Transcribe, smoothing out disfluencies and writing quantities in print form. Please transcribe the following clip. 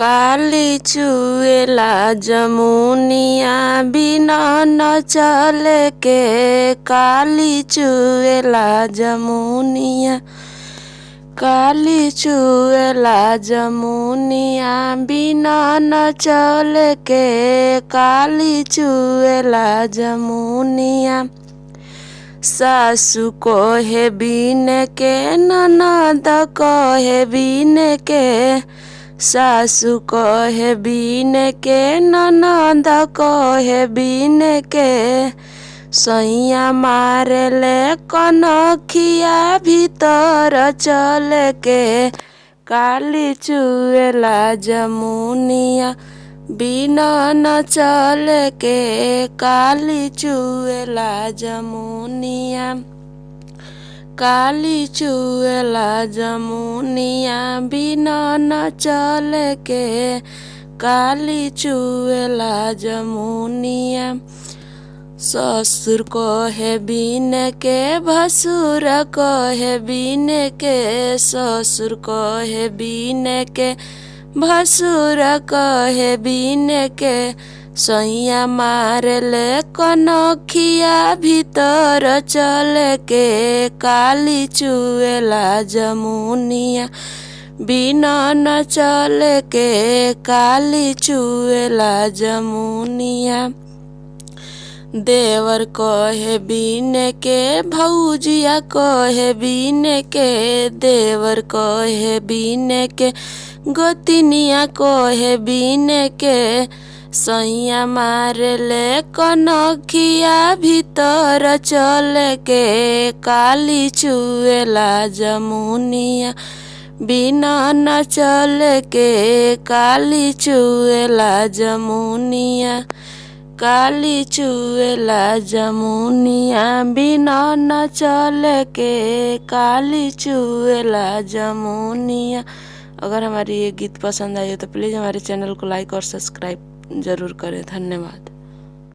काली चुएला जमुनिया बिना न चले के। काली चुएला जमुनिया, काली चुएला जमुनिया बिना न चले के। काली चुएला जमुनिया, सासु कहे बिन के ननद कहे बिन के। सासु कहे बिन के ननद कहे बिन के। सैया मारेले कनखिया भीतर चल के। काली चुएला जमुनिया बिना न चल के। काली चुएला जमुनिया, काली चुएला जमुनिया बिना न चल के। काली चुएला जमुनिया, ससुर कहे बिन के भसुर कहे बिन के। ससुर कहे बिन के भसुर कहे बिन के। सैया मारेले कनखिया भीतर चल के। काली चुएला जमुनिया बिना न चल के। काली चुएला जमुनिया, देवर कहे बिन के भौजिया कहे बिन के। देवर कहे बिन के गोतिनिया कहे बिन के। सैया मारेले कनखिया भीतर चल के। काली चुएला जमुनिया बिना न चल के। काली चुएला जमुनिया, काली चुएला जमुनिया बिना न चल के। काली चुएला जमुनिया। अगर हमारी ये गीत पसंद आई हो तो प्लीज़ हमारे चैनल को लाइक और सब्सक्राइब ज़रूर करें। धन्यवाद।